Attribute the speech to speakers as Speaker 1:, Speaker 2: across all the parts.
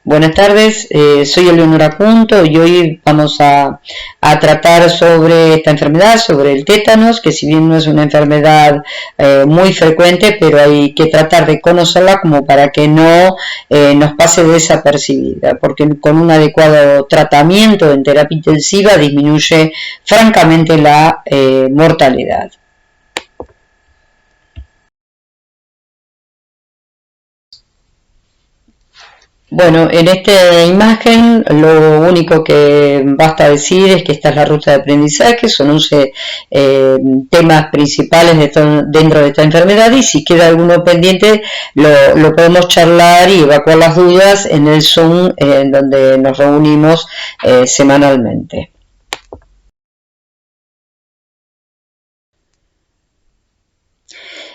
Speaker 1: Buenas tardes, soy Eleonora Punto y hoy vamos a tratar sobre esta enfermedad, sobre el tétanos, que si bien no es una enfermedad muy frecuente, pero hay que tratar de conocerla como para que no nos pase desapercibida, porque con un adecuado tratamiento en terapia intensiva disminuye francamente la mortalidad. Bueno, en esta imagen lo único que basta decir es que esta es la ruta de aprendizaje, son 11 temas principales dentro de esta enfermedad, y si queda alguno pendiente lo podemos charlar y evacuar las dudas en el Zoom en donde nos reunimos semanalmente.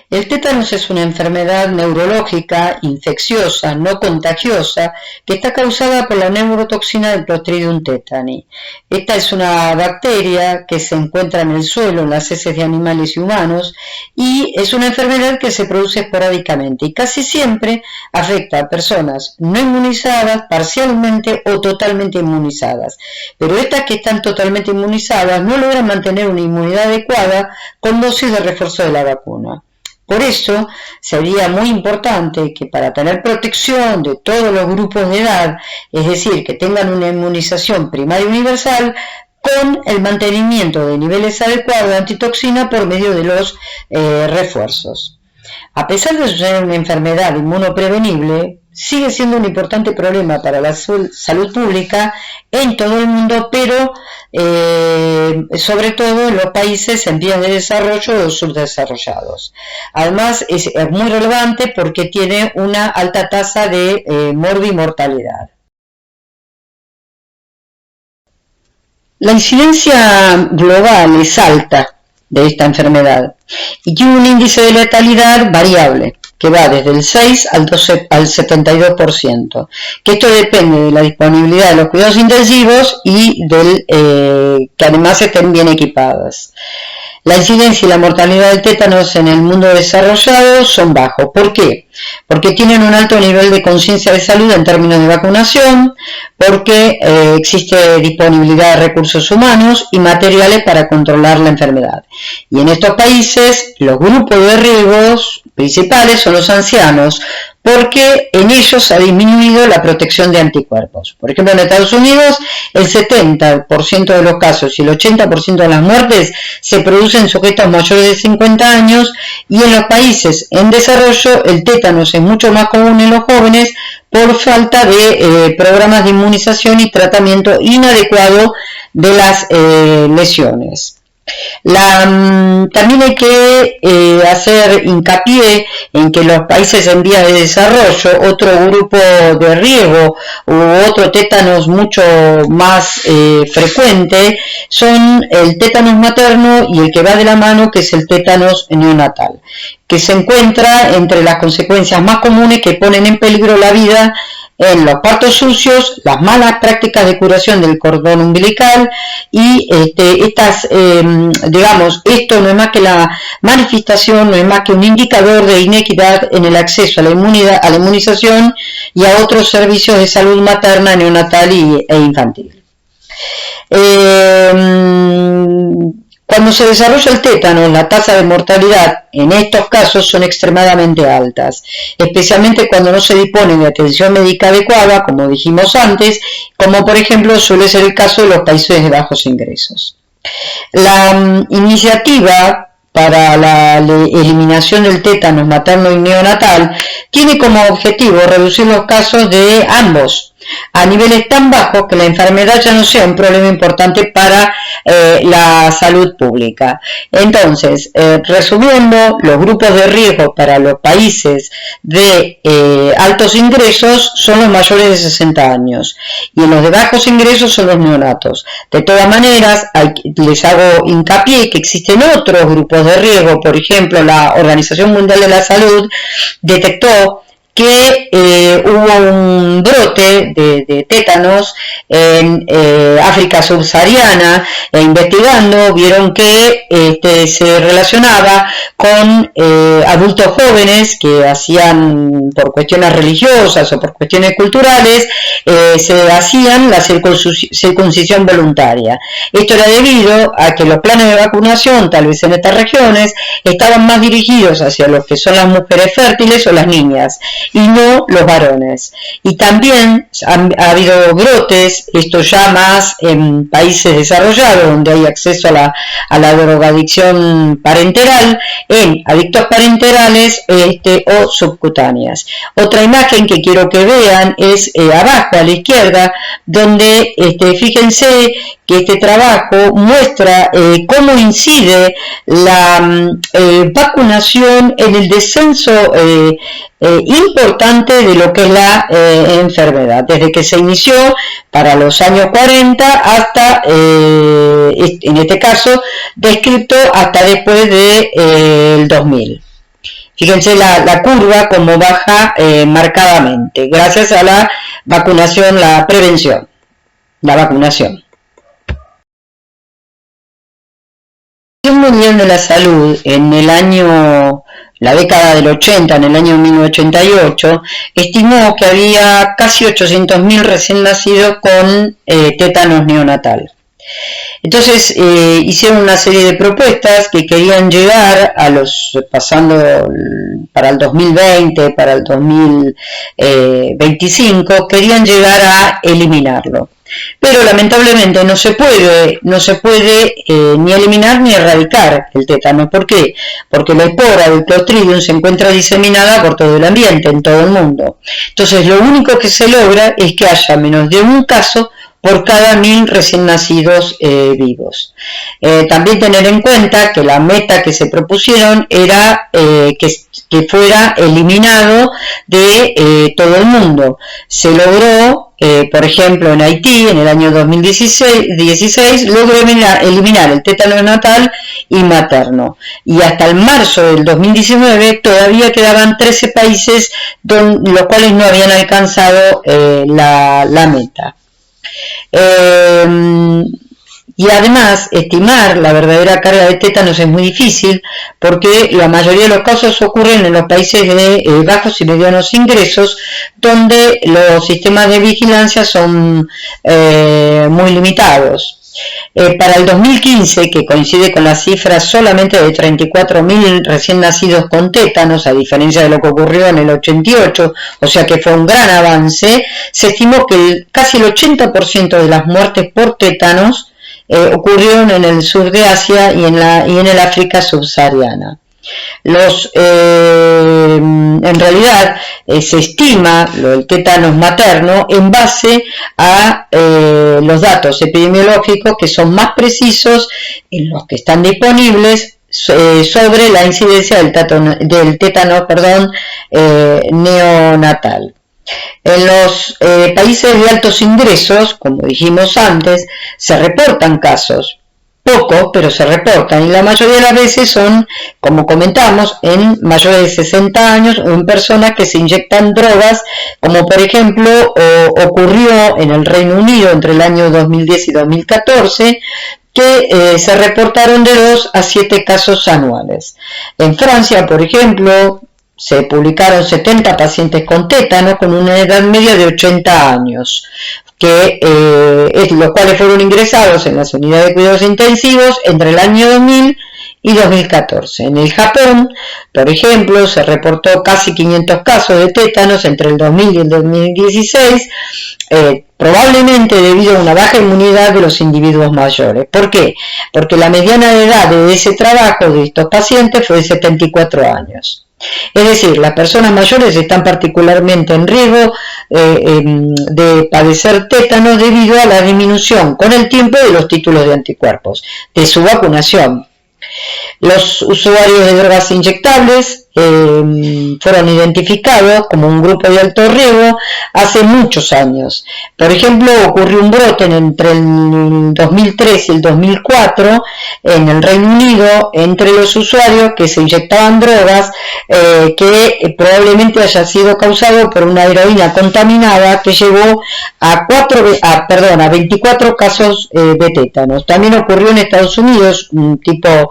Speaker 1: El tétanos es una enfermedad neurológica, infecciosa, no contagiosa, que está causada por la neurotoxina del Clostridium tetani. Esta es una bacteria que se encuentra en el suelo, en las heces de animales y humanos, y es una enfermedad que se produce esporádicamente y casi siempre afecta a personas no inmunizadas, parcialmente o totalmente inmunizadas. Pero estas que están totalmente inmunizadas no logran mantener una inmunidad adecuada con dosis de refuerzo de la vacuna. Por eso sería muy importante que para tener protección de todos los grupos de edad, es decir, que tengan una inmunización primaria universal, con el mantenimiento de niveles adecuados de antitoxina por medio de los refuerzos. A pesar de ser una enfermedad inmunoprevenible, sigue siendo un importante problema para la salud pública en todo el mundo, pero sobre todo en los países en vías de desarrollo o subdesarrollados. Además es muy relevante porque tiene una alta tasa de morbimortalidad. La incidencia global es alta de esta enfermedad y tiene un índice de letalidad variable, que va desde el 6 al 72%, que esto depende de la disponibilidad de los cuidados intensivos y que además estén bien equipadas. La incidencia y la mortalidad del tétanos en el mundo desarrollado son bajos. ¿Por qué? Porque tienen un alto nivel de conciencia de salud en términos de vacunación, porque existe disponibilidad de recursos humanos y materiales para controlar la enfermedad. Y en estos países los grupos de riesgos principales son los ancianos, porque en ellos ha disminuido la protección de anticuerpos. Por ejemplo, en Estados Unidos el 70% de los casos y el 80% de las muertes se producen en sujetos mayores de 50 años, y en los países en desarrollo el tétanos es mucho más común en los jóvenes por falta de programas de inmunización y tratamiento inadecuado de las lesiones. También hay que hacer hincapié en que los países en vías de desarrollo, otro grupo de riesgo u otro tétanos mucho más frecuente son el tétanos materno y el que va de la mano, que es el tétanos neonatal, que se encuentra entre las consecuencias más comunes que ponen en peligro la vida en los partos sucios, las malas prácticas de curación del cordón umbilical y esto no es más que la manifestación, no es más que un indicador de inequidad en el acceso a la inmunización y a otros servicios de salud materna, neonatal e infantil. Cuando se desarrolla el tétano, la tasa de mortalidad en estos casos son extremadamente altas, especialmente cuando no se dispone de atención médica adecuada, como dijimos antes, como por ejemplo suele ser el caso de los países de bajos ingresos. La iniciativa para la eliminación del tétanos materno y neonatal tiene como objetivo reducir los casos de ambos a niveles tan bajos que la enfermedad ya no sea un problema importante para la salud pública. Entonces, resumiendo, los grupos de riesgo para los países de altos ingresos son los mayores de 60 años y en los de bajos ingresos son los neonatos. De todas maneras, les hago hincapié que existen otros grupos de riesgo. Por ejemplo, la Organización Mundial de la Salud detectó que hubo un brote de tétanos en África subsahariana, e investigando vieron que se relacionaba con adultos jóvenes que hacían, por cuestiones religiosas o por cuestiones culturales, se hacían la circuncisión voluntaria. Esto era debido a que los planes de vacunación, tal vez en estas regiones, estaban más dirigidos hacia los que son las mujeres fértiles o las niñas, y no los varones. Y también ha habido brotes, esto ya más en países desarrollados, donde hay acceso a la drogadicción parenteral, en adictos parenterales o subcutáneas. Otra imagen que quiero que vean es abajo a la izquierda, donde fíjense que este trabajo muestra cómo incide la vacunación en el descenso importante de lo que es la enfermedad, desde que se inició para los años 40 hasta, en este caso, descrito hasta después del 2000. Fíjense la curva como baja marcadamente, gracias a la vacunación, la prevención, la vacunación. La Organización Mundial de la Salud la década del 80, en el año 1988, estimó que había casi 800.000 recién nacidos con tétanos neonatal. Entonces hicieron una serie de propuestas que querían llegar pasando para el 2020, para el 2025, querían llegar a eliminarlo. Pero lamentablemente no se puede ni eliminar ni erradicar el tétano. ¿Por qué? Porque la espora del Clostridium se encuentra diseminada por todo el ambiente, en todo el mundo. Entonces lo único que se logra es que haya menos de un caso por cada 1000 recién nacidos vivos. También tener en cuenta que la meta que se propusieron era que fuera eliminado de todo el mundo. Se logró, por ejemplo, en Haití, en el año 2016 logró eliminar el tétano neonatal y materno. Y hasta el marzo del 2019 todavía quedaban 13 países los cuales no habían alcanzado la meta. Y además, estimar la verdadera carga de tétanos es muy difícil, porque la mayoría de los casos ocurren en los países de bajos y medianos ingresos, donde los sistemas de vigilancia son muy limitados. Para el 2015, que coincide con la cifra solamente de 34.000 recién nacidos con tétanos, a diferencia de lo que ocurrió en el 88, o sea que fue un gran avance, se estimó que casi el 80% de las muertes por tétanos ocurrieron en el sur de Asia y en el África subsahariana. En realidad se estima el tétanos materno en base a los datos epidemiológicos que son más precisos en los que están disponibles sobre la incidencia del tétano neonatal. En los países de altos ingresos, como dijimos antes, se reportan casos. Poco, pero se reportan, y la mayoría de las veces son, como comentamos, en mayores de 60 años o en personas que se inyectan drogas, como por ejemplo ocurrió en el Reino Unido entre el año 2010 y 2014, que se reportaron de 2 a 7 casos anuales. En Francia, por ejemplo, se publicaron 70 pacientes con tétano con una edad media de 80 años. Los cuales fueron ingresados en las unidades de cuidados intensivos entre el año 2000 y 2014. En el Japón, por ejemplo, se reportó casi 500 casos de tétanos entre el 2000 y el 2016, probablemente debido a una baja inmunidad de los individuos mayores. ¿Por qué? Porque la mediana edad de ese trabajo de estos pacientes fue de 74 años. Es decir, las personas mayores están particularmente en riesgo de padecer tétano debido a la disminución con el tiempo de los títulos de anticuerpos, de su vacunación. Los usuarios de drogas inyectables fueron identificados como un grupo de alto riesgo hace muchos años. Por ejemplo, ocurrió un brote entre el 2003 y el 2004 en el Reino Unido entre los usuarios que se inyectaban drogas que probablemente haya sido causado por una heroína contaminada que llevó a 24 casos de tétanos. También ocurrió en Estados Unidos un tipo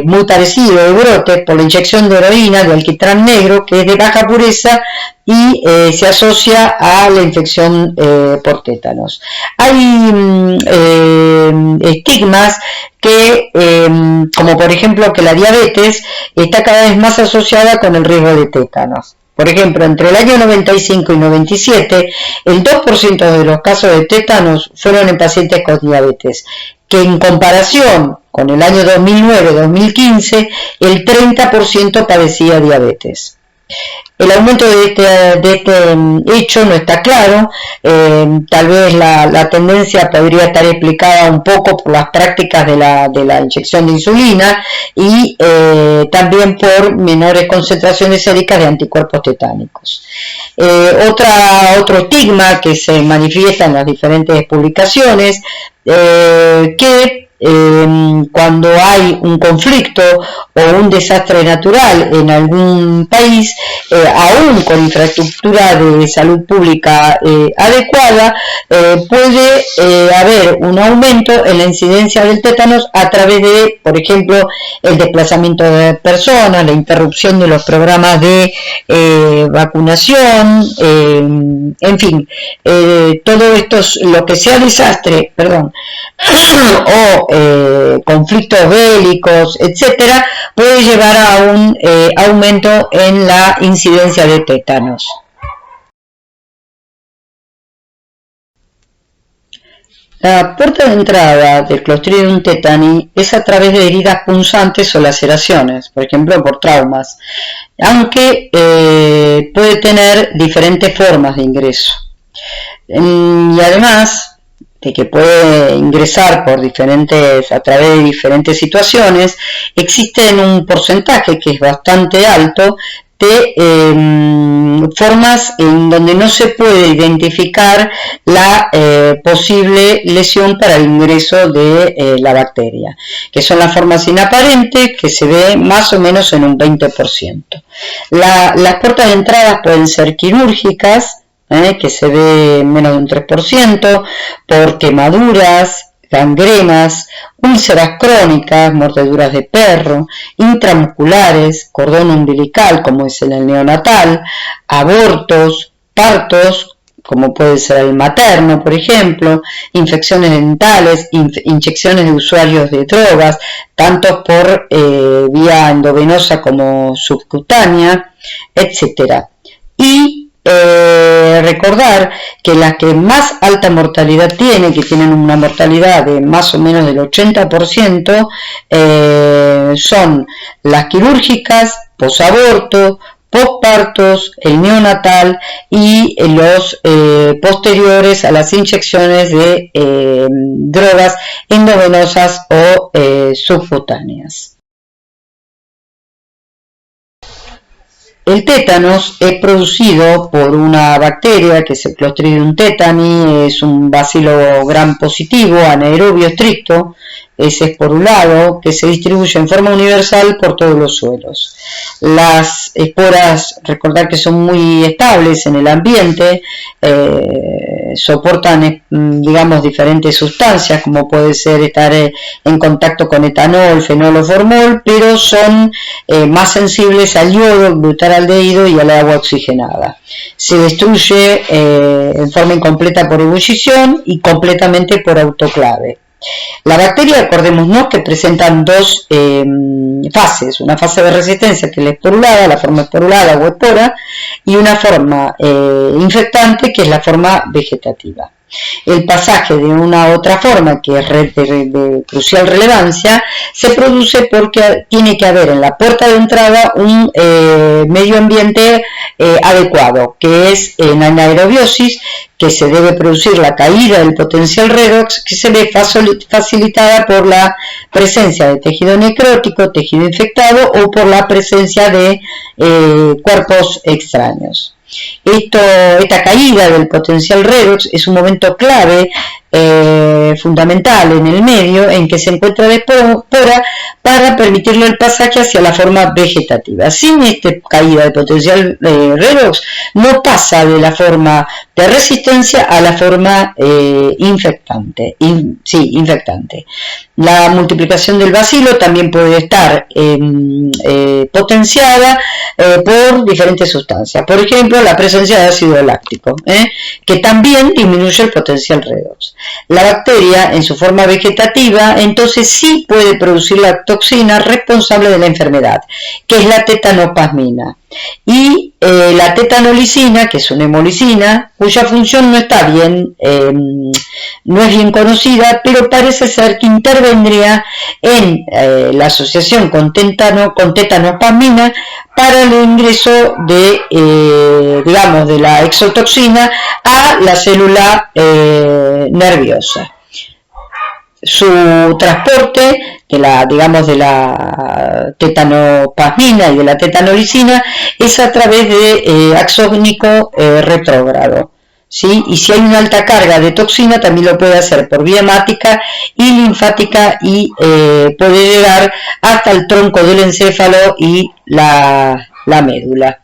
Speaker 1: muy parecido de brote por la inyección de heroína de alquitrán negro, que es de baja pureza y se asocia a la infección por tétanos. Hay estigmas que, como por ejemplo que la diabetes está cada vez más asociada con el riesgo de tétanos. Por ejemplo, entre el año 95 y 97, el 2% de los casos de tétanos fueron en pacientes con diabetes, que en comparación con el año 2009-2015, el 30% padecía diabetes. El aumento de este hecho no está claro, tal vez la tendencia podría estar explicada un poco por las prácticas de la inyección de insulina y también por menores concentraciones séricas de anticuerpos tetánicos. Otro estigma que se manifiesta en las diferentes publicaciones, que cuando hay un conflicto o un desastre natural en algún país, aún con infraestructura de salud pública adecuada, puede haber un aumento en la incidencia del tétanos a través de, por ejemplo, el desplazamiento de personas, la interrupción de los programas de vacunación, en fin, todo esto es lo que sea desastre, o conflictos bélicos, etcétera, puede llevar a un aumento en la incidencia de tétanos. La puerta de entrada del Clostridium tetani es a través de heridas punzantes o laceraciones, por ejemplo por traumas, aunque puede tener diferentes formas de ingreso. Y además de que puede ingresar a través de diferentes situaciones, existen un porcentaje que es bastante alto de formas en donde no se puede identificar la posible lesión para el ingreso de la bacteria, que son las formas inaparentes, que se ve más o menos en un 20%. Las puertas de entrada pueden ser quirúrgicas, que se ve menos de un 3%, por quemaduras, gangrenas, úlceras crónicas, mordeduras de perro, intramusculares, cordón umbilical, como es en el neonatal, abortos, partos, como puede ser el materno, por ejemplo, infecciones dentales, inyecciones de usuarios de drogas, tanto por vía endovenosa como subcutánea, etc. Y recordar que las que más alta mortalidad tienen, que tienen una mortalidad de más o menos del 80%, son las quirúrgicas, posaborto, postpartos, el neonatal y los posteriores a las inyecciones de drogas endovenosas o subcutáneas. El tétanos es producido por una bacteria que es el Clostridium tetani, es un bacilo gram positivo, anaerobio estricto, es esporulado, que se distribuye en forma universal por todos los suelos. Las esporas, recordar que son muy estables en el ambiente, soportan, digamos, diferentes sustancias, como puede ser estar en contacto con etanol, fenol o formol, pero son más sensibles al yodo, glutaraaldehído y al agua oxigenada. Se destruye en forma incompleta por ebullición y completamente por autoclave. La bacteria, acordémonos que presentan dos fases, una fase de resistencia que es la esporulada, la forma esporulada o espora, y una forma infectante que es la forma vegetativa. El pasaje de una a otra forma, que es de crucial relevancia, se produce porque tiene que haber en la puerta de entrada un medio ambiente adecuado, que es en anaerobiosis, que se debe producir la caída del potencial redox, que se ve facilitada por la presencia de tejido necrótico, tejido infectado o por la presencia de cuerpos extraños. Esta caída del potencial redox es un momento clave, fundamental en el medio en que se encuentra la espora para permitirle el pasaje hacia la forma vegetativa. Sin esta caída de potencial redox no pasa de la forma de resistencia a la forma infectante. La multiplicación del bacilo también puede estar potenciada por diferentes sustancias. Por ejemplo, la presencia de ácido láctico, que también disminuye el potencial redox. La bacteria, en su forma vegetativa, entonces sí puede producir la toxina responsable de la enfermedad, que es la tetanoplasmina. Y la tetanolicina, que es una hemolicina, cuya función no está bien, no es bien conocida, pero parece ser que intervendría en la asociación con tetanoplasmina para el ingreso de la exotoxina a la célula nerviosa. Su transporte de la tetanoplasmina y de la tetanolicina es a través de axónico retrógrado, ¿sí? Y si hay una alta carga de toxina también lo puede hacer por vía hemática y linfática y puede llegar hasta el tronco del encéfalo y la médula.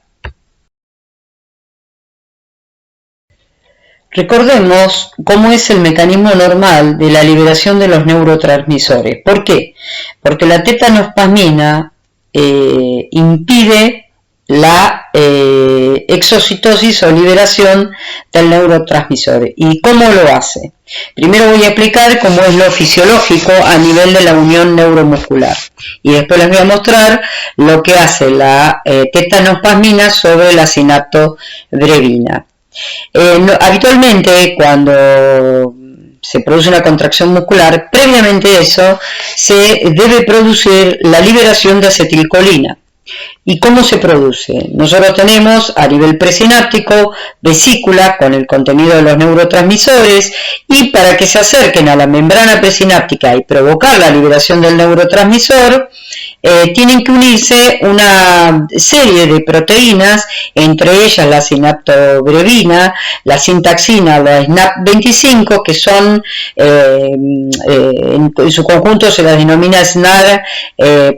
Speaker 1: Recordemos cómo es el mecanismo normal de la liberación de los neurotransmisores. ¿Por qué? Porque la tetanospasmina impide la exocitosis o liberación del neurotransmisor. ¿Y cómo lo hace? Primero voy a explicar cómo es lo fisiológico a nivel de la unión neuromuscular. Y después les voy a mostrar lo que hace la tetanospasmina sobre la sinaptobrevina. Habitualmente cuando se produce una contracción muscular, previamente a eso se debe producir la liberación de acetilcolina. ¿Y cómo se produce? Nosotros tenemos a nivel presináptico vesícula con el contenido de los neurotransmisores y para que se acerquen a la membrana presináptica y provocar la liberación del neurotransmisor, tienen que unirse una serie de proteínas, entre ellas la sinaptobrevina, la sintaxina, la SNAP25, que son, en su conjunto se las denomina SNAR,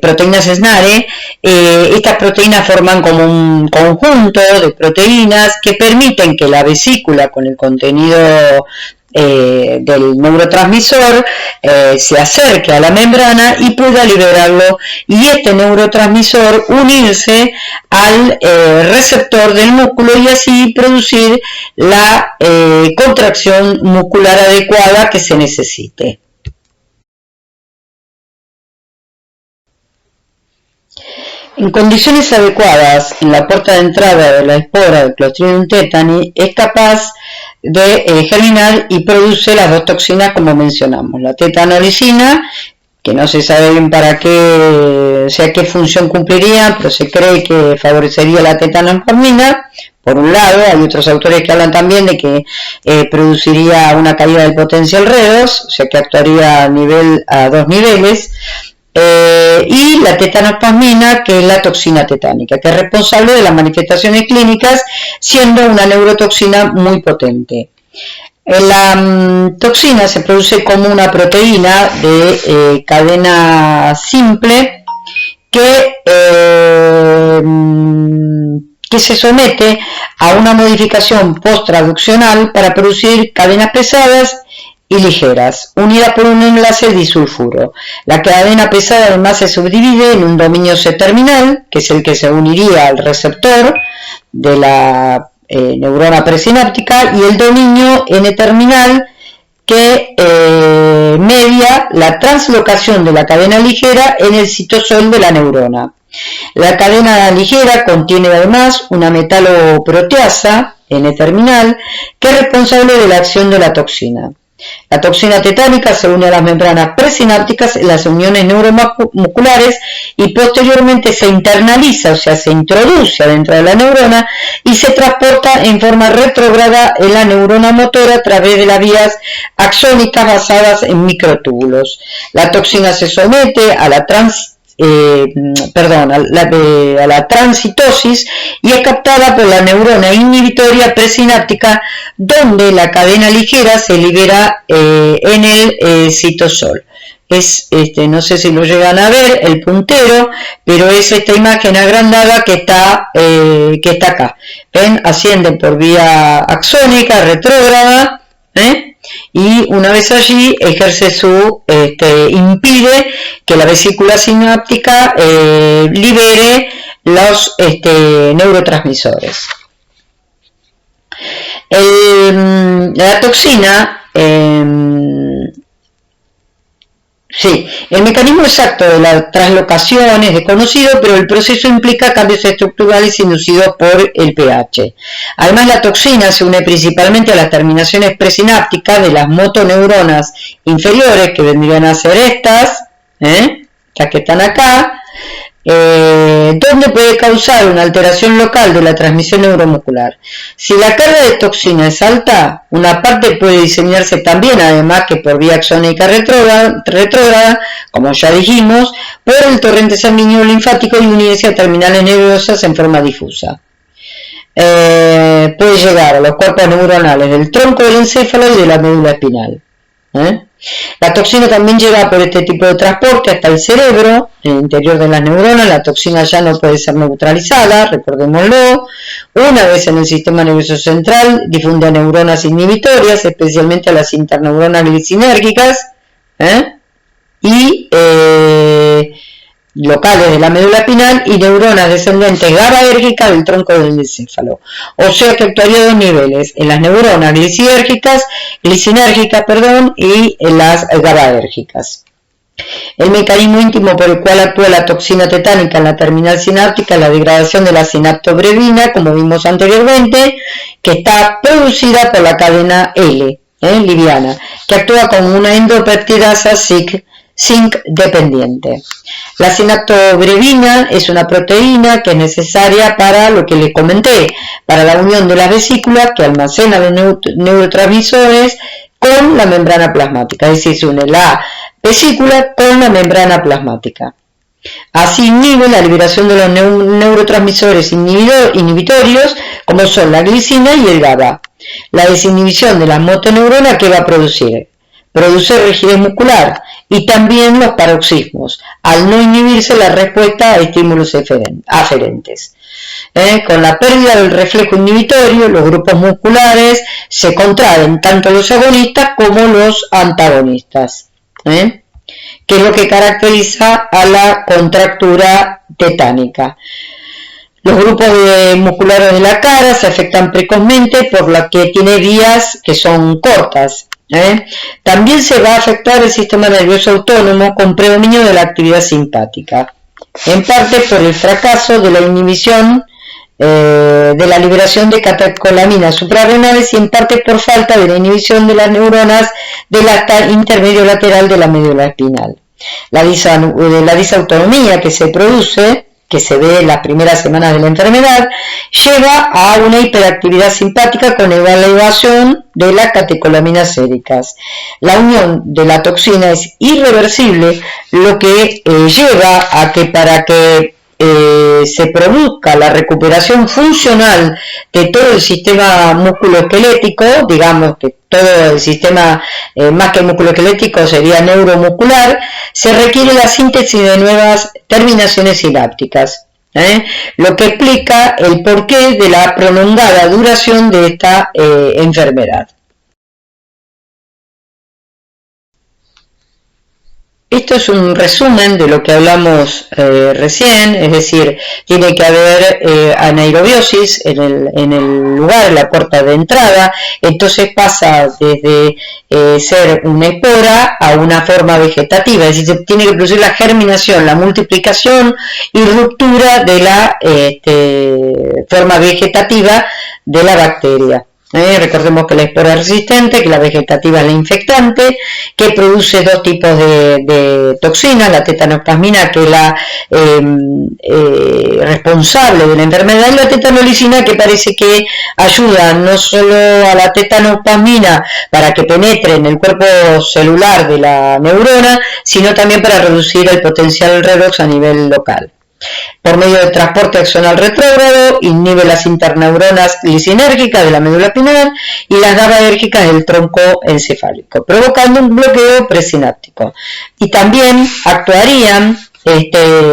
Speaker 1: proteínas SNARE. Estas proteínas forman como un conjunto de proteínas que permiten que la vesícula con el contenido del neurotransmisor se acerque a la membrana y pueda liberarlo, y este neurotransmisor unirse al receptor del músculo y así producir la contracción muscular adecuada que se necesite. En condiciones adecuadas, en la puerta de entrada de la espora del Clostridium tetani es capaz de germinar y produce las dos toxinas como mencionamos, la tetanolicina, que no se sabe bien para qué, o sea, qué función cumpliría, pero se cree que favorecería la tetanospasmina. Por un lado, hay otros autores que hablan también de que produciría una caída del potencial redox, o sea que actuaría a dos niveles. Y la tetanospasmina, que es la toxina tetánica, que es responsable de las manifestaciones clínicas, siendo una neurotoxina muy potente. La toxina se produce como una proteína de cadena simple que se somete a una modificación post-traduccional para producir cadenas pesadas y ligeras, unidas por un enlace disulfuro. La cadena pesada además se subdivide en un dominio C-terminal, que es el que se uniría al receptor de la neurona presináptica, y el dominio N-terminal, que media la translocación de la cadena ligera en el citosol de la neurona. La cadena ligera contiene además una metaloproteasa N-terminal, que es responsable de la acción de la toxina. La toxina tetánica se une a las membranas presinápticas en las uniones neuromusculares y posteriormente se internaliza, o sea, se introduce dentro de la neurona y se transporta en forma retrógrada en la neurona motora a través de las vías axónicas basadas en microtúbulos. La toxina se somete a la transitosis y es captada por la neurona inhibitoria presináptica, donde la cadena ligera se libera en el citosol. No sé si lo llegan a ver, el puntero, pero es esta imagen agrandada que está acá. ¿Ven? Asciende por vía axónica, retrógrada, y una vez allí ejerce impide que la vesícula sináptica libere los neurotransmisores. La toxina, el mecanismo exacto de la translocación es desconocido, pero el proceso implica cambios estructurales inducidos por el pH. Además, la toxina se une principalmente a las terminaciones presinápticas de las motoneuronas inferiores, que vendrían a ser estas que están acá, donde puede causar una alteración local de la transmisión neuromuscular. Si la carga de toxina es alta, una parte puede diseñarse también, además que por vía axónica retrógrada, como ya dijimos, por el torrente sanguíneo linfático y unirse a terminales nerviosas en forma difusa. Puede llegar a los cuerpos neuronales del tronco del encéfalo y de la médula espinal. La toxina también llega por este tipo de transporte hasta el cerebro, en el interior de las neuronas. La toxina ya no puede ser neutralizada, recordémoslo. Una vez en el sistema nervioso central, difunde a neuronas inhibitorias, especialmente a las interneuronas glicinérgicas, y locales de la médula espinal, y neuronas descendentes GABAérgicas del tronco del encéfalo. O sea que actuaría a dos niveles, en las neuronas glicinérgicas, y en las GABAérgicas. El mecanismo íntimo por el cual actúa la toxina tetánica en la terminal sináptica es la degradación de la sinaptobrevina, como vimos anteriormente, que está producida por la cadena L, liviana, que actúa como una endopeptidasa zinc dependiente. La sinaptobrevina es una proteína que es necesaria para lo que les comenté, para la unión de las vesículas que almacenan los neurotransmisores con la membrana plasmática, es decir, se une la vesícula con la membrana plasmática. Así inhibe la liberación de los neurotransmisores inhibitorios, como son la glicina y el GABA. La desinhibición de las motoneuronas, ¿qué va a producir? Produce rigidez muscular y también los paroxismos, al no inhibirse la respuesta a estímulos aferentes. Con la pérdida del reflejo inhibitorio, los grupos musculares se contraen, tanto los agonistas como los antagonistas, que es lo que caracteriza a la contractura tetánica. Los grupos musculares de la cara se afectan precozmente, por lo que tiene vías que son cortas. También se va a afectar el sistema nervioso autónomo con predominio de la actividad simpática, en parte por el fracaso de la inhibición de la liberación de catecolaminas suprarrenales y en parte por falta de la inhibición de las neuronas del asta intermedio lateral de la médula espinal. La disautonomía que se produce, que se ve en las primeras semanas de la enfermedad, lleva a una hiperactividad simpática con elevación de las catecolaminas séricas. La unión de la toxina es irreversible, lo que lleva a que para que se produzca la recuperación funcional de todo el sistema musculoesquelético, digamos que todo el sistema, más que musculoesquelético, sería neuromuscular, se requiere la síntesis de nuevas terminaciones sinápticas, lo que explica el porqué de la prolongada duración de esta enfermedad. Esto es un resumen de lo que hablamos recién, es decir, tiene que haber anaerobiosis en el lugar, la puerta de entrada, entonces pasa desde ser una espora a una forma vegetativa, es decir, se tiene que producir la germinación, la multiplicación y ruptura de la forma vegetativa de la bacteria. Recordemos que la espora es resistente, que la vegetativa es la infectante, que produce dos tipos de toxinas, la tetanospasmina, que es la responsable de la enfermedad, y la tetanolicina, que parece que ayuda no solo a la tetanospasmina para que penetre en el cuerpo celular de la neurona, sino también para reducir el potencial redox a nivel local. Por medio del transporte axonal retrógrado, inhibe las interneuronas lisinérgicas de la médula espinal y las GABAérgicas del tronco encefálico, provocando un bloqueo presináptico. Y también actuarían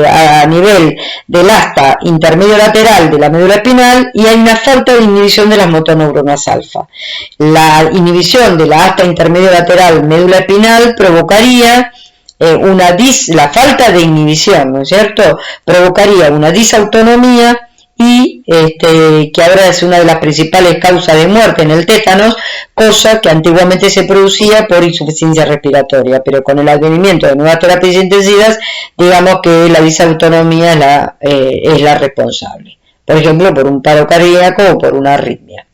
Speaker 1: a nivel del asta intermedio lateral de la médula espinal, y hay una falta de inhibición de las motoneuronas alfa. La inhibición de la asta intermedio lateral médula espinal provocaría la falta de inhibición, ¿no es cierto?, provocaría una disautonomía y que ahora es una de las principales causas de muerte en el tétanos, cosa que antiguamente se producía por insuficiencia respiratoria, pero con el advenimiento de nuevas terapias intensivas, digamos que la disautonomía es la responsable, por ejemplo, por un paro cardíaco o por una arritmia.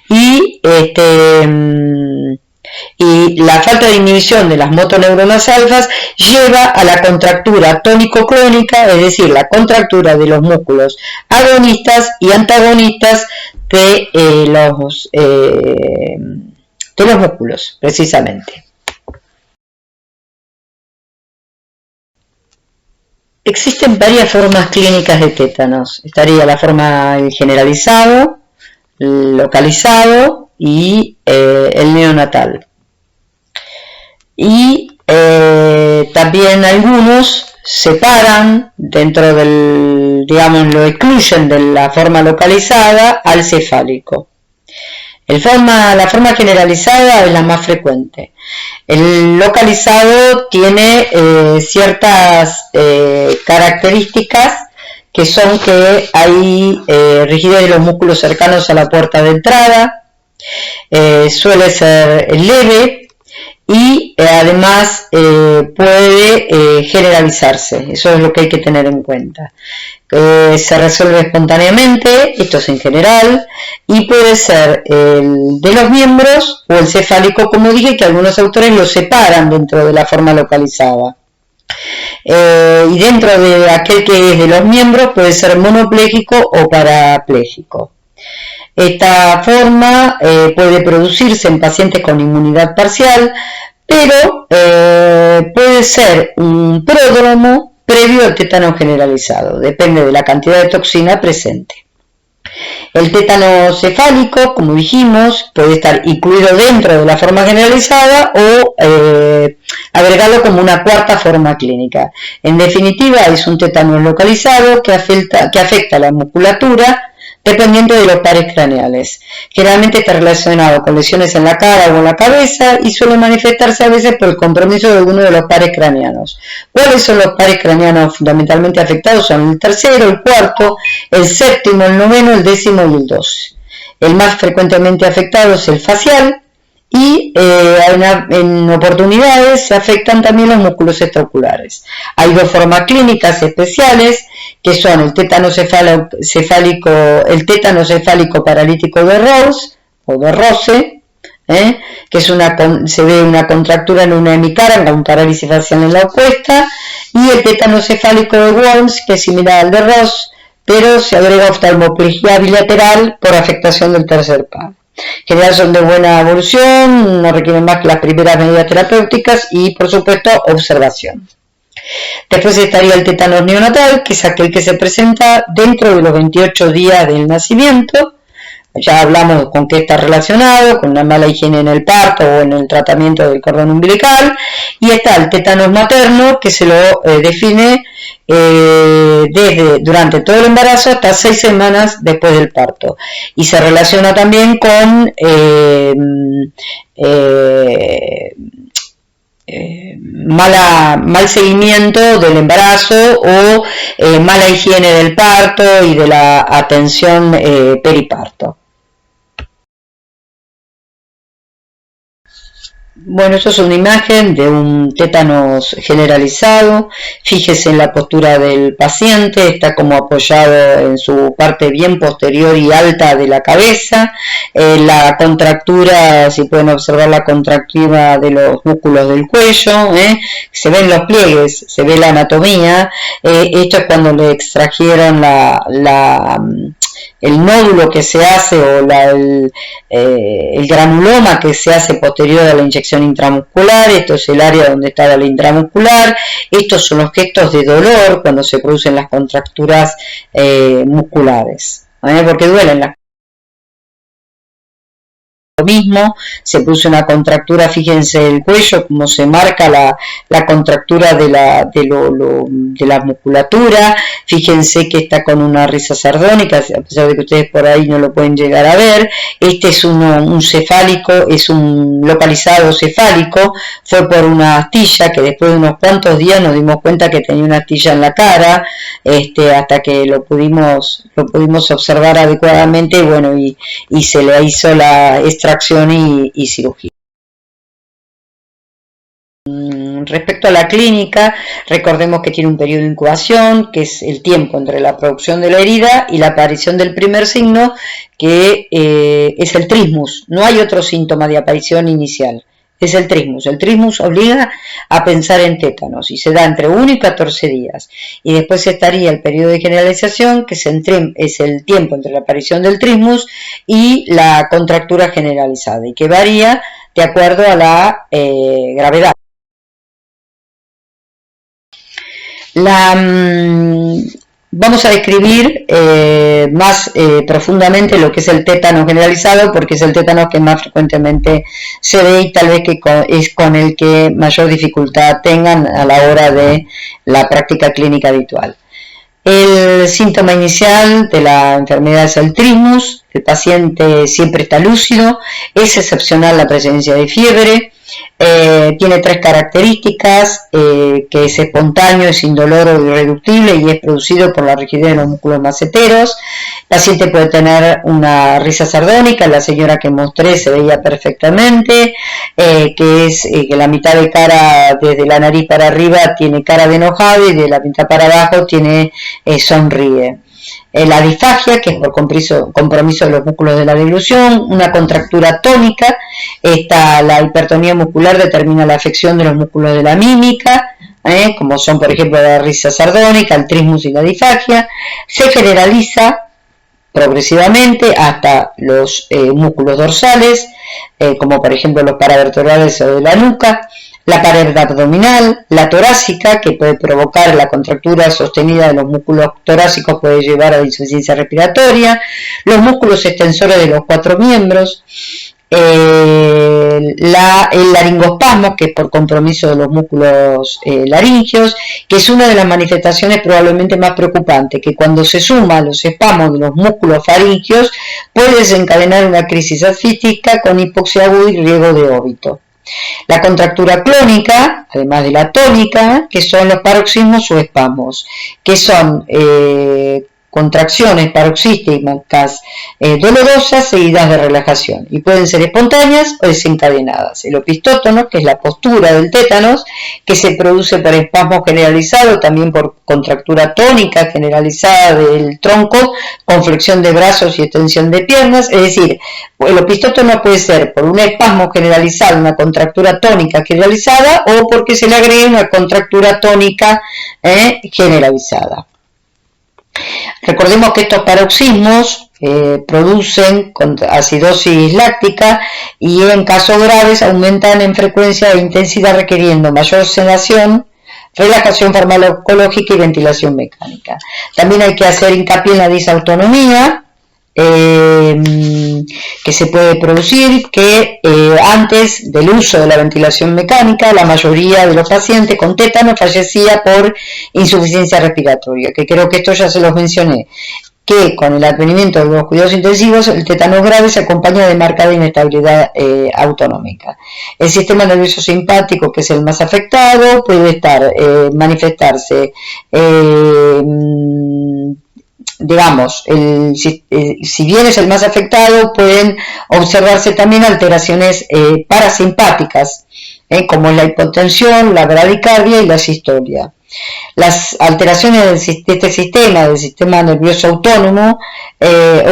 Speaker 1: Y la falta de inhibición de las motoneuronas alfas lleva a la contractura tónico-clónica, es decir, la contractura de los músculos agonistas y antagonistas de los músculos, precisamente. Existen varias formas clínicas de tétanos. Estaría la forma generalizado, localizado y el neonatal. Y también algunos separan dentro del, digamos, lo excluyen de la forma localizada al cefálico. La forma generalizada es la más frecuente. El localizado tiene ciertas características, que son que hay rigidez de los músculos cercanos a la puerta de entrada, suele ser leve, y además puede generalizarse. Eso es lo que hay que tener en cuenta. Se resuelve espontáneamente, esto es en general, y puede ser el de los miembros o el cefálico, como dije, que algunos autores lo separan dentro de la forma localizada. Y dentro de aquel que es de los miembros puede ser monopléjico o parapléjico. Esta forma puede producirse en pacientes con inmunidad parcial, pero puede ser un pródromo previo al tétano generalizado, depende de la cantidad de toxina presente. El tétano cefálico, como dijimos, puede estar incluido dentro de la forma generalizada o agregarlo como una cuarta forma clínica. En definitiva, es un tétano localizado que afecta a la musculatura dependiendo de los pares craneales. Generalmente está relacionado con lesiones en la cara o en la cabeza y suele manifestarse a veces por el compromiso de alguno de los pares craneanos. ¿Cuáles son los pares craneanos fundamentalmente afectados? Son el tercero, el cuarto, el séptimo, el noveno, el décimo y el 12. El más frecuentemente afectado es el facial y en oportunidades se afectan también los músculos extraoculares. Hay dos formas clínicas especiales, que son el tétano cefálico paralítico de Rose o de Rose, que se ve una contractura en una hemicarga, un parálisis facial en la opuesta, y el tétano cefálico de Worms, que es similar al de Rose, pero se agrega oftalmoplegia bilateral por afectación del tercer par. En general son de buena evolución, no requieren más que las primeras medidas terapéuticas y, por supuesto, observación. Después estaría el tétanos neonatal, que es aquel que se presenta dentro de los 28 días del nacimiento. Ya hablamos con qué está relacionado, con una mala higiene en el parto o en el tratamiento del cordón umbilical. Y está el tétanos materno, que se lo define durante todo el embarazo hasta 6 semanas después del parto, y se relaciona también con mal seguimiento del embarazo o mala higiene del parto y de la atención periparto. Bueno, esto es una imagen de un tétanos generalizado. Fíjese en la postura del paciente, está como apoyado en su parte bien posterior y alta de la cabeza. La contractura, si pueden observar la contractura de los músculos del cuello, se ven los pliegues, se ve la anatomía. Esto es cuando le extrajeron el nódulo que se hace o el granuloma que se hace posterior a la inyección intramuscular. Esto es el área donde estaba la intramuscular. Estos son los gestos de dolor cuando se producen las contracturas musculares, porque duelen las. Lo mismo, se puso una contractura, fíjense el cuello, como se marca la contractura de la musculatura. Fíjense que está con una risa sardónica, a pesar de que ustedes por ahí no lo pueden llegar a ver. Este es un cefálico, es un localizado cefálico, fue por una astilla que después de unos cuantos días nos dimos cuenta que tenía una astilla en la cara, hasta que lo pudimos observar adecuadamente, bueno, y se le hizo la extracción y cirugía. Respecto a la clínica, recordemos que tiene un periodo de incubación, que es el tiempo entre la producción de la herida y la aparición del primer signo, que es el trismus. No hay otro síntoma de aparición inicial, es el trismus. El trismus obliga a pensar en tétanos y se da entre 1 y 14 días. Y después estaría el periodo de generalización, que es el tiempo entre la aparición del trismus y la contractura generalizada, y que varía de acuerdo a la gravedad. Vamos a describir más profundamente lo que es el tétano generalizado, porque es el tétano que más frecuentemente se ve y tal vez que es con el que mayor dificultad tengan a la hora de la práctica clínica habitual. El síntoma inicial de la enfermedad es el trismus. El paciente siempre está lúcido, es excepcional la presencia de fiebre. Tiene 3 características, que es espontáneo, es indoloro, irreductible y es producido por la rigidez de los músculos maceteros. El paciente puede tener una risa sardónica, la señora que mostré se veía perfectamente, que es que la mitad de cara desde la nariz para arriba tiene cara de enojado y de la mitad para abajo sonríe. La disfagia, que es por compromiso de los músculos de la deglución, una contractura tónica. La hipertonía muscular determina la afección de los músculos de la mímica, como son por ejemplo la risa sardónica, el trismus y la disfagia. Se generaliza progresivamente hasta los músculos dorsales, como por ejemplo los paravertebrales o de la nuca. La pared abdominal, la torácica, que puede provocar la contractura sostenida de los músculos torácicos, puede llevar a insuficiencia respiratoria, los músculos extensores de los 4 miembros, el laringoespasmo, que es por compromiso de los músculos laringeos, que es una de las manifestaciones probablemente más preocupantes, que cuando se suma a los espasmos de los músculos faringeos puede desencadenar una crisis asfíctica con hipoxia aguda y riesgo de óbito. La contractura clónica, además de la tónica, que son los paroxismos o espasmos, que son contracciones paroxísticas dolorosas seguidas de relajación y pueden ser espontáneas o desencadenadas. El opistótono, que es la postura del tétanos, que se produce por espasmo generalizado, también por contractura tónica generalizada del tronco, con flexión de brazos y extensión de piernas. Es decir, el opistótono puede ser por un espasmo generalizado, una contractura tónica generalizada, o porque se le agregue una contractura tónica generalizada. Recordemos que estos paroxismos producen acidosis láctica y en casos graves aumentan en frecuencia e intensidad, requiriendo mayor sedación, relajación farmacológica y ventilación mecánica. También hay que hacer hincapié en la disautonomía que se puede producir, que antes del uso de la ventilación mecánica la mayoría de los pacientes con tétano fallecía por insuficiencia respiratoria, que creo que esto ya se los mencioné, que con el advenimiento de los cuidados intensivos el tétano grave se acompaña de marcada inestabilidad autonómica. El sistema nervioso simpático, que es el más afectado, puede manifestarse digamos, si bien es el más afectado, pueden observarse también alteraciones parasimpáticas, como la hipotensión, la bradicardia y la sistolia. Las alteraciones de este sistema, del sistema nervioso autónomo,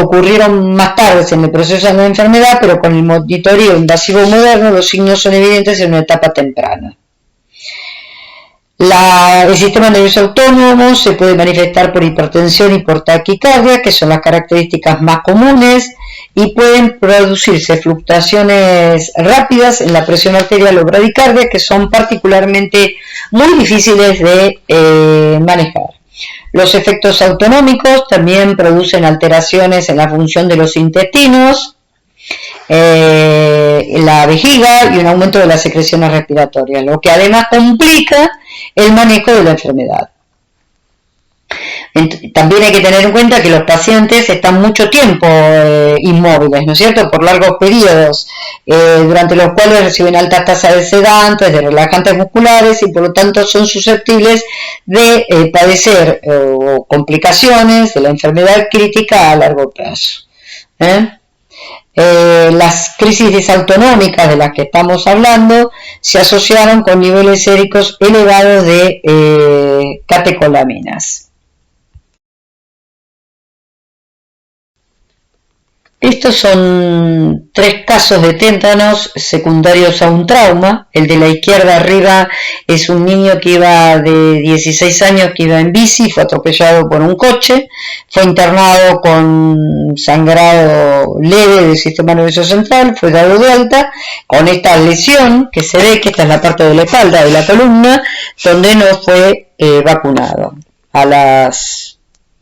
Speaker 1: ocurrieron más tarde en el proceso de la enfermedad, pero con el monitoreo invasivo moderno los signos son evidentes en una etapa temprana. El sistema nervioso autónomo se puede manifestar por hipertensión y por taquicardia, que son las características más comunes, y pueden producirse fluctuaciones rápidas en la presión arterial o bradicardia, que son particularmente muy difíciles de manejar. Los efectos autonómicos también producen alteraciones en la función de los intestinos, la vejiga y un aumento de las secreciones respiratorias, lo que además complica el manejo de la enfermedad. También hay que tener en cuenta que los pacientes están mucho tiempo inmóviles, ¿no es cierto?, por largos periodos, durante los cuales reciben altas tasas de sedantes, de relajantes musculares y por lo tanto son susceptibles de padecer complicaciones de la enfermedad crítica a largo plazo. Las crisis disautonómicas de las que estamos hablando se asociaron con niveles séricos elevados de catecolaminas. Estos son 3 casos de tétanos secundarios a un trauma. El de la izquierda arriba es un niño que iba de 16 años, que iba en bici, fue atropellado por un coche, fue internado con sangrado leve del sistema nervioso central, fue dado de alta con esta lesión que se ve, que esta es la parte de la espalda de la columna, donde no fue vacunado. A las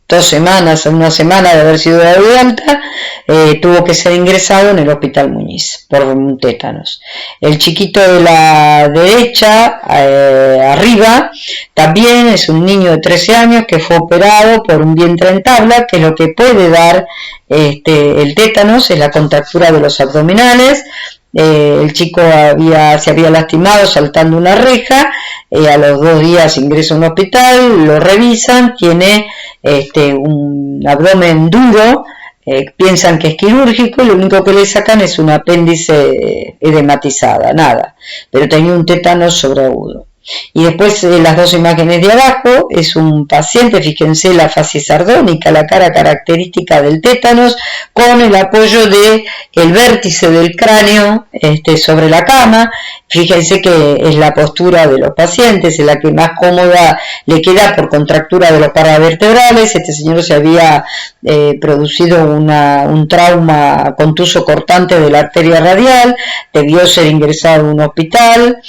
Speaker 1: 2 semanas o una semana de haber sido dado de alta, tuvo que ser ingresado en el Hospital Muñiz por un tétanos. El chiquito de la derecha, arriba, también es un niño de 13 años que fue operado por un vientre en tabla, que lo que puede dar el tétanos es la contractura de los abdominales. El chico se había lastimado saltando una reja, a los 2 días ingresa a un hospital, lo revisan, tiene un abdomen duro, piensan que es quirúrgico y lo único que le sacan es un apéndice edematizada, nada, pero tenía un tétanos sobreagudo. Y después las 2 imágenes de abajo es un paciente, fíjense la fase sardónica, la cara característica del tétanos, con el apoyo de el vértice del cráneo sobre la cama. Fíjense que es la postura de los pacientes, es la que más cómoda le queda por contractura de los paravertebrales. Este señor se había producido un trauma contuso cortante de la arteria radial, debió ser ingresado a un hospital.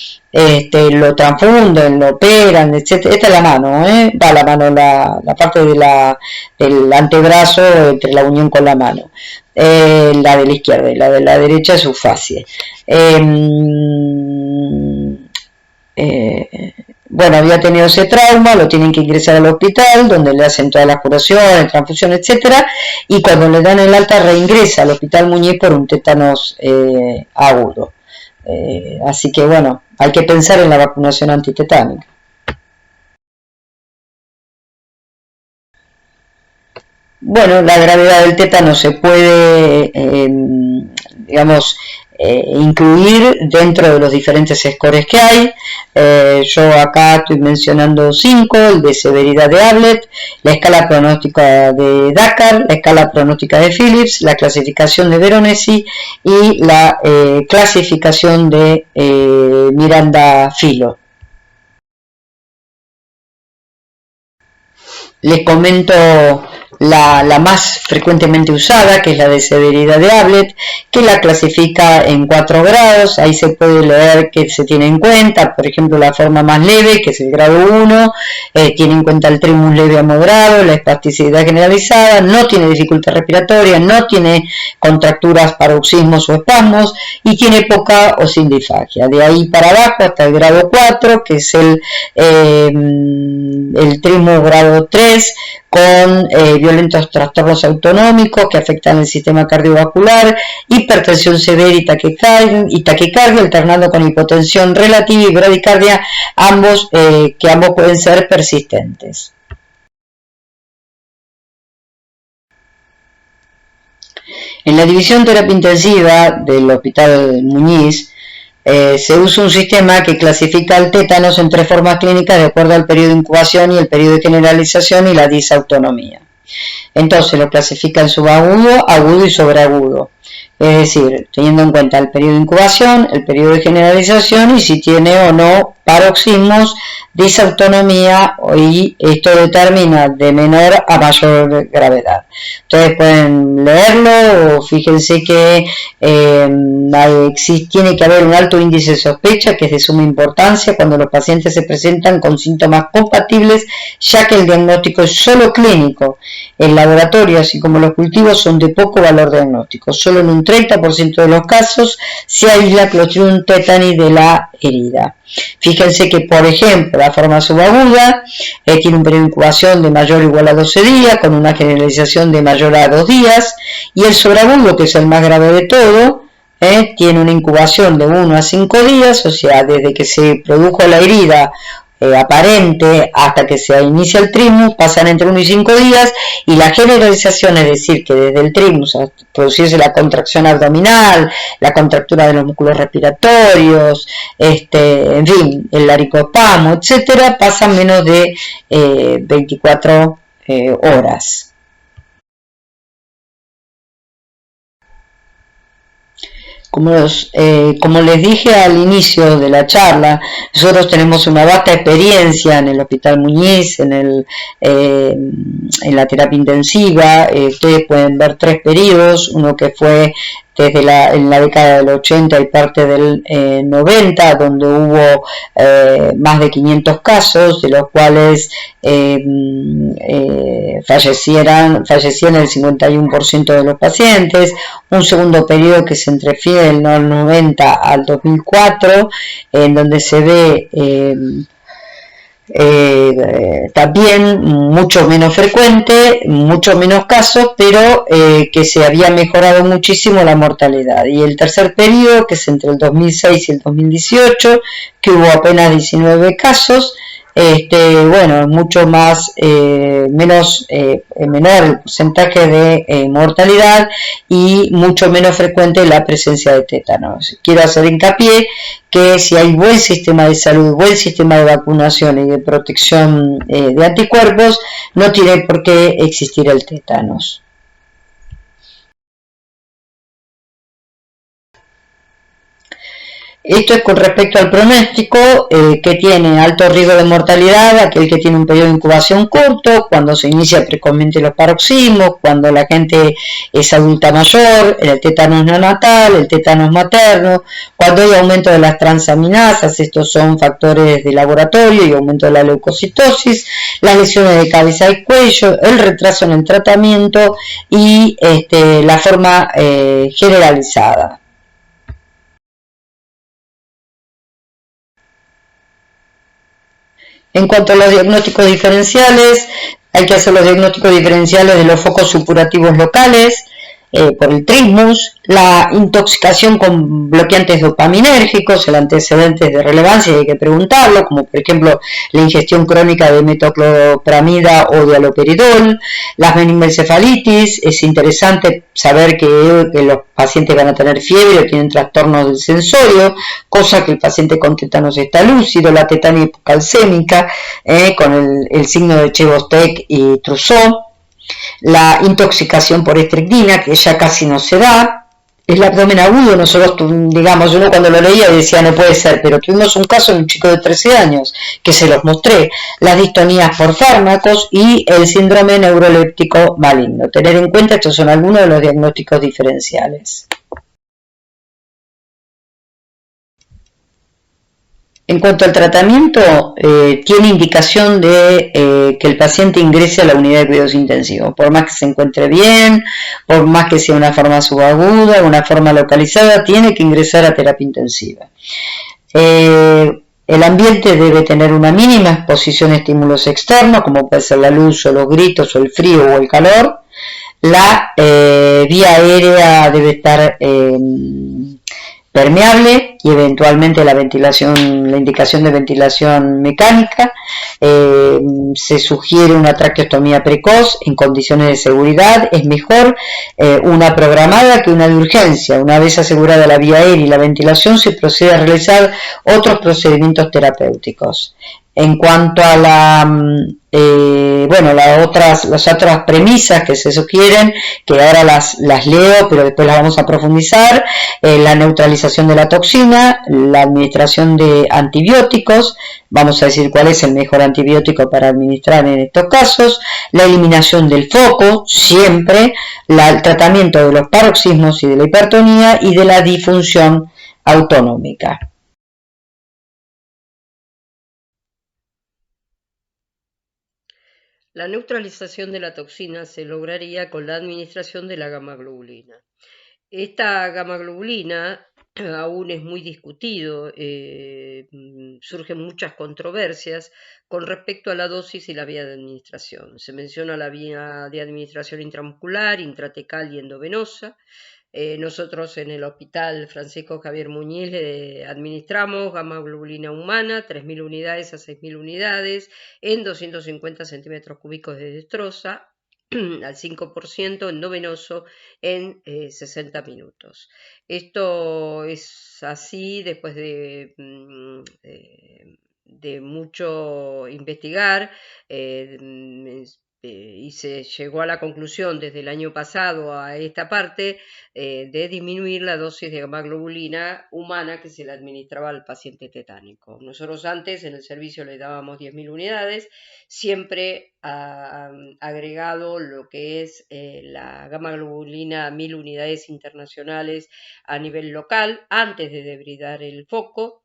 Speaker 1: Lo transfunden, lo operan, etc. Esta es la mano, va la mano, la parte del antebrazo entre la unión con la mano, la de la izquierda, y la de la derecha es su fascie. Bueno, había tenido ese trauma, lo tienen que ingresar al hospital, donde le hacen todas las curaciones, transfusión, etcétera, y cuando le dan el alta reingresa al Hospital Muñiz por un tétanos agudo. Así que bueno, hay que pensar en la vacunación antitetánica. Bueno, la gravedad del tétano se puede, digamos, incluir dentro de los diferentes scores que hay. Yo acá estoy mencionando 5, el de severidad de Ablett, la escala pronóstica de Dakar, la escala pronóstica de Phillips, la clasificación de Veronesi y la clasificación de Miranda-Filo. Les comento la más frecuentemente usada, que es la de severidad de Ablett, que la clasifica en 4 grados. Ahí se puede leer que se tiene en cuenta, por ejemplo, la forma más leve, que es el grado 1, tiene en cuenta el trimus leve a moderado, la espasticidad generalizada, no tiene dificultad respiratoria, no tiene contracturas, paroxismos o espasmos, y tiene poca o sin disfagia. De ahí para abajo hasta el grado 4, que es el trimus grado 3, con violentos trastornos autonómicos que afectan el sistema cardiovascular, hipertensión severa y taquicardia, alternando con hipotensión relativa y bradicardia, que ambos pueden ser persistentes. En la división terapia intensiva del Hospital Muñiz se usa un sistema que clasifica el tétanos en 3 formas clínicas de acuerdo al periodo de incubación y el periodo de generalización y la disautonomía. Entonces lo clasifica en subagudo, agudo y sobreagudo. Es decir, teniendo en cuenta el periodo de incubación, el periodo de generalización y si tiene o no paroxismos, disautonomía, y esto determina de menor a mayor gravedad. Ustedes pueden leerlo, o fíjense que tiene que haber un alto índice de sospecha que es de suma importancia cuando los pacientes se presentan con síntomas compatibles, ya que el diagnóstico es solo clínico. El laboratorio, así como los cultivos, son de poco valor diagnóstico. Solo en un 30% de los casos se aísla Clostridium tetani de la herida. Fíjense que, por ejemplo, la forma subaguda tiene un periodo de incubación de mayor o igual a 12 días, con una generalización de mayor a 2 días, y el sobreagudo, que es el más grave de todo, tiene una incubación de 1 a 5 días, o sea, desde que se produjo la herida aparente hasta que se inicia el trismus pasan entre 1 y 5 días, y la generalización, es decir, que desde el trismus hasta producirse la contracción abdominal, la contractura de los músculos respiratorios, en fin, el laricopamo, etcétera, pasan menos de 24 horas. Como les dije al inicio de la charla, nosotros tenemos una vasta experiencia en el Hospital Muñiz, en la terapia intensiva. Ustedes pueden ver 3 periodos, uno que fue desde en la década del 80 y parte del 90, donde hubo más de 500 casos, de los cuales fallecían el 51% de los pacientes. Un segundo periodo que se entrefiere del 90 al 2004, en donde se ve también mucho menos frecuente, mucho menos casos, pero que se había mejorado muchísimo la mortalidad. Y el tercer periodo, que es entre el 2006 y el 2018, que hubo apenas 19 casos, bueno, mucho más, menor el porcentaje de mortalidad y mucho menos frecuente la presencia de tétanos. Quiero hacer hincapié que si hay buen sistema de salud, buen sistema de vacunación y de protección de anticuerpos, no tiene por qué existir el tétanos. Esto es con respecto al pronóstico, que tiene alto riesgo de mortalidad aquel que tiene un periodo de incubación corto, cuando se inicia precozmente los paroxismos, cuando la gente es adulta mayor, el tétanos neonatal, el tétanos materno, cuando hay aumento de las transaminasas, estos son factores de laboratorio, y aumento de la leucocitosis, las lesiones de cabeza y cuello, el retraso en el tratamiento y la forma generalizada. En cuanto a los diagnósticos diferenciales, hay que hacer los diagnósticos diferenciales de los focos supurativos locales, por el trismus, la intoxicación con bloqueantes dopaminérgicos, el antecedente de relevancia, y hay que preguntarlo, como por ejemplo la ingestión crónica de metoclopramida o de haloperidol, las meningoencefalitis. Es interesante saber que los pacientes van a tener fiebre o tienen trastornos del sensorio, cosa que el paciente con tétanos está lúcido, la tetania hipocalcémica, con el signo de Chebostek y Trousseau, la intoxicación por estricnina, que ya casi no se da, el abdomen agudo. Nosotros, digamos, uno cuando lo leía decía no puede ser, pero tuvimos un caso de un chico de 13 años que se los mostré, las distonías por fármacos y el síndrome neuroléptico maligno. Tener en cuenta, estos son algunos de los diagnósticos diferenciales. En cuanto al tratamiento, tiene indicación de que el paciente ingrese a la unidad de cuidados intensivos, por más que se encuentre bien, por más que sea una forma subaguda, una forma localizada, tiene que ingresar a terapia intensiva. El ambiente debe tener una mínima exposición a estímulos externos, como puede ser la luz o los gritos o el frío o el calor. La vía aérea debe estar permeable y eventualmente la indicación de ventilación mecánica. Se sugiere una traqueostomía precoz en condiciones de seguridad. Es mejor una programada que una de urgencia. Una vez asegurada la vía aérea y la ventilación, se procede a realizar otros procedimientos terapéuticos. En cuanto a las otras premisas que se sugieren, que ahora las leo, pero después las vamos a profundizar: la neutralización de la toxina, la administración de antibióticos, vamos a decir cuál es el mejor antibiótico para administrar en estos casos, la eliminación del foco, siempre, el tratamiento de los paroxismos y de la hipertonía y de la disfunción autonómica.
Speaker 2: La neutralización de la toxina se lograría con la administración de la gamma-globulina. Esta gamma-globulina aún es muy discutido, surgen muchas controversias con respecto a la dosis y la vía de administración. Se menciona la vía de administración intramuscular, intratecal y endovenosa. Nosotros en el Hospital Francisco Javier Muñiz le administramos gamma-globulina humana, 3.000 unidades a 6.000 unidades, en 250 centímetros cúbicos de dextrosa, al 5% endovenoso en 60 minutos. Esto es así después de mucho investigar, y se llegó a la conclusión desde el año pasado a esta parte de disminuir la dosis de gamma-globulina humana que se le administraba al paciente tetánico. Nosotros antes en el servicio le dábamos 10.000 unidades, siempre agregado lo que es la gamma-globulina a 1.000 unidades internacionales a nivel local, antes de debridar el foco.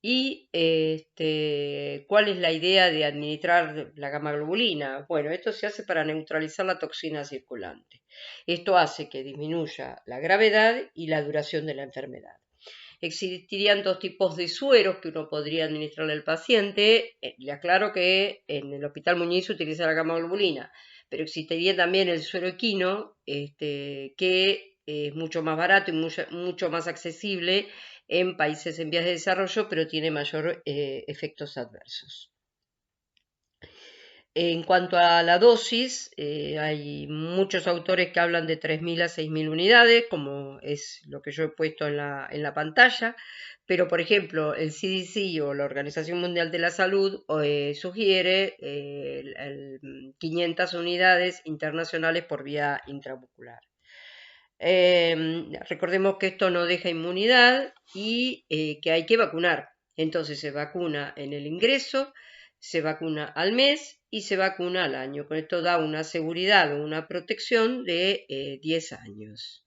Speaker 2: Y ¿cuál es la idea de administrar la gamma-globulina? Bueno, esto se hace para neutralizar la toxina circulante. Esto hace que disminuya la gravedad y la duración de la enfermedad. Existirían dos tipos de sueros que uno podría administrarle al paciente. Le aclaro que en el Hospital Muñiz se utiliza la gamma-globulina, pero existiría también el suero equino, que es mucho más barato y mucho más accesible en países en vías de desarrollo, pero tiene mayor efectos adversos. En cuanto a la dosis, hay muchos autores que hablan de 3.000 a 6.000 unidades, como es lo que yo he puesto en la pantalla, pero por ejemplo el CDC o la Organización Mundial de la Salud sugiere 500 unidades internacionales por vía intramuscular. Recordemos que esto no deja inmunidad y que hay que vacunar. Entonces se vacuna en el ingreso, se vacuna al mes y se vacuna al año. Con esto da una seguridad o una protección de 10 años.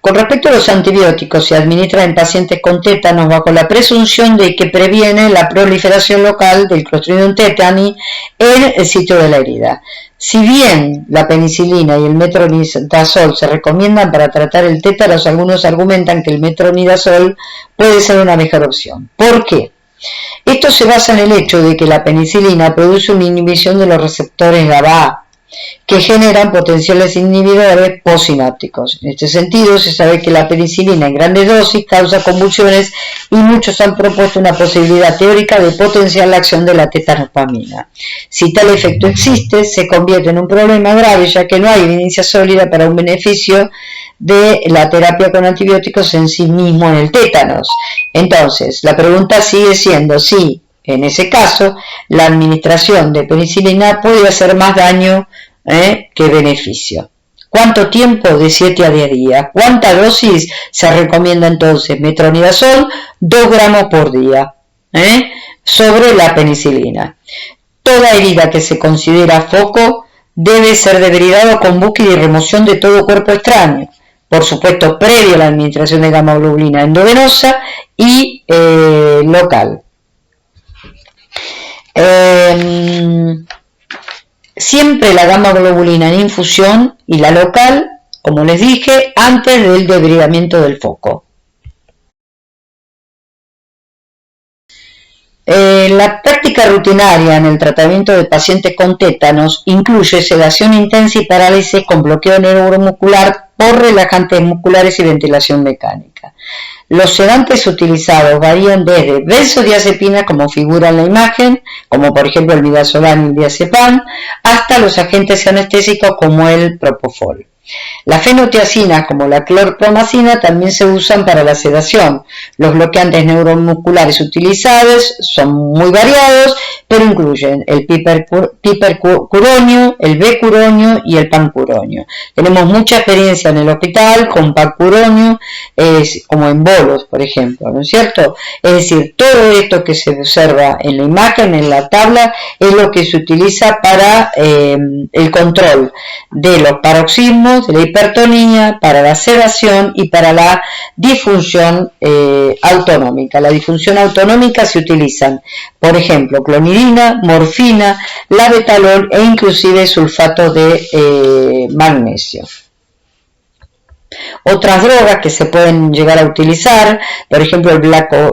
Speaker 1: Con respecto a los antibióticos, se administra en pacientes con tétanos bajo la presunción de que previene la proliferación local del Clostridium tetani en el sitio de la herida. Si bien la penicilina y el metronidazol se recomiendan para tratar el tétanos, algunos argumentan que el metronidazol puede ser una mejor opción. ¿Por qué? Esto se basa en el hecho de que la penicilina produce una inhibición de los receptores GABA, que generan potenciales inhibidores postsinápticos. En este sentido, se sabe que la penicilina en grandes dosis causa convulsiones y muchos han propuesto una posibilidad teórica de potenciar la acción de la tetanospamina. Si tal efecto existe, se convierte en un problema grave, ya que no hay evidencia sólida para un beneficio de la terapia con antibióticos en sí mismo en el tétanos. Entonces, la pregunta sigue siendo si, en ese caso, la administración de penicilina puede hacer más daño que beneficio. ¿Cuánto tiempo? De 7 a 10 días. ¿Cuánta dosis se recomienda entonces? Metronidazol, 2 gramos por día sobre la penicilina. Toda herida que se considera foco debe ser debridado con búsqueda y remoción de todo cuerpo extraño. Por supuesto, previo a la administración de gamma-globulina endovenosa y local. Siempre la gamma-globulina en infusión y la local, como les dije, antes del debridamiento del foco. La práctica rutinaria en el tratamiento de pacientes con tétanos incluye sedación intensa y parálisis con bloqueo neuromuscular por relajantes musculares y ventilación mecánica. Los sedantes utilizados varían desde benzodiazepinas, como figura en la imagen, como por ejemplo el midazolam y el diazepam, hasta los agentes anestésicos como el propofol. Las fenotiacinas, como la clorpromacina, también se usan para la sedación. Los bloqueantes neuromusculares utilizados son muy variados, pero incluyen el pipercuronio, el becuronio y el pancuronio. Tenemos mucha experiencia en el hospital con pancuronio, como en bolos, por ejemplo, ¿no es cierto? Es decir, todo esto que se observa en la imagen, en la tabla, es lo que se utiliza para el control de los paroxismos, de la hipertonía, para la sedación y para la disfunción autonómica. La disfunción autonómica se utilizan, por ejemplo, clonidina, morfina, labetalol e inclusive sulfato de magnesio. Otras drogas que se pueden llegar a utilizar, por ejemplo el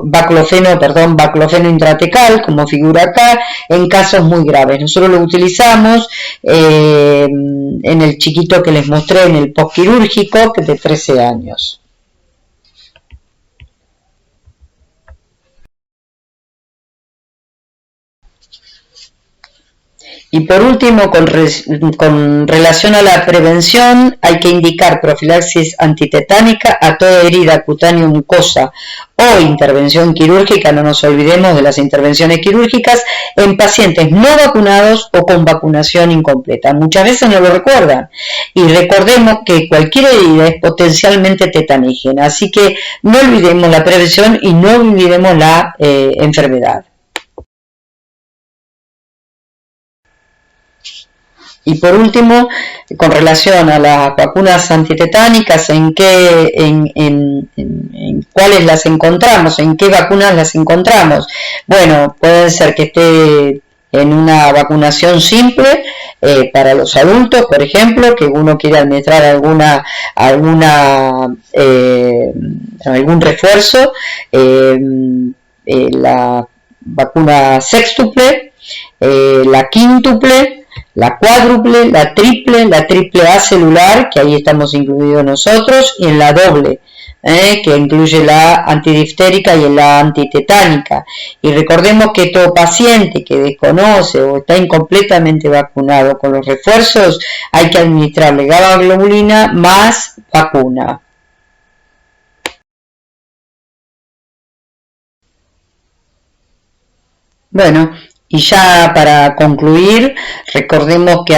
Speaker 1: baclofeno intratecal, como figura acá, en casos muy graves. Nosotros lo utilizamos en el chiquito que les mostré en el postquirúrgico, que es de 13 años. Y por último, con relación a la prevención, hay que indicar profilaxis antitetánica a toda herida cutánea mucosa o intervención quirúrgica. No nos olvidemos de las intervenciones quirúrgicas en pacientes no vacunados o con vacunación incompleta. Muchas veces no lo recuerdan. Y recordemos que cualquier herida es potencialmente tetanígena. Así que no olvidemos la prevención y no olvidemos la enfermedad. Y por último, con relación a las vacunas antitetánicas, ¿en cuáles las encontramos? ¿En qué vacunas las encontramos? Bueno, puede ser que esté en una vacunación simple para los adultos, por ejemplo, que uno quiere administrar algún refuerzo, la vacuna sextuple, la quíntuple, la cuádruple, la triple A celular, que ahí estamos incluidos nosotros, y en la doble, que incluye la antidiftérica y la antitetánica. Y recordemos que todo paciente que desconoce o está incompletamente vacunado con los refuerzos, hay que administrarle gabaglobulina más vacuna. Bueno, y ya para concluir, recordemos que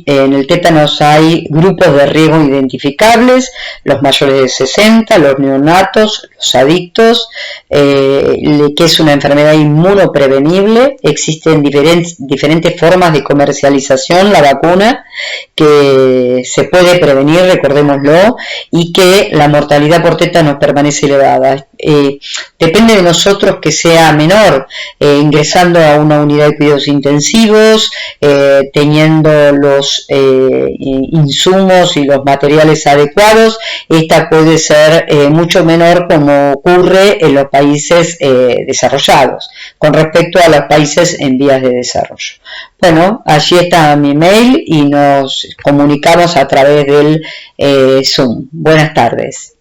Speaker 1: en el tétanos hay grupos de riesgo identificables: los mayores de 60, los neonatos, los adictos, que es una enfermedad inmunoprevenible. Existen diferentes formas de comercialización, la vacuna, que se puede prevenir, recordémoslo, y que la mortalidad por tétanos permanece elevada. Depende de nosotros que sea menor, ingresando a una unidad de cuidados intensivos, teniendo los insumos y los materiales adecuados. Esta puede ser mucho menor, como ocurre en los países desarrollados con respecto a los países en vías de desarrollo. Bueno, allí está mi mail y nos comunicamos a través del Zoom. Buenas tardes.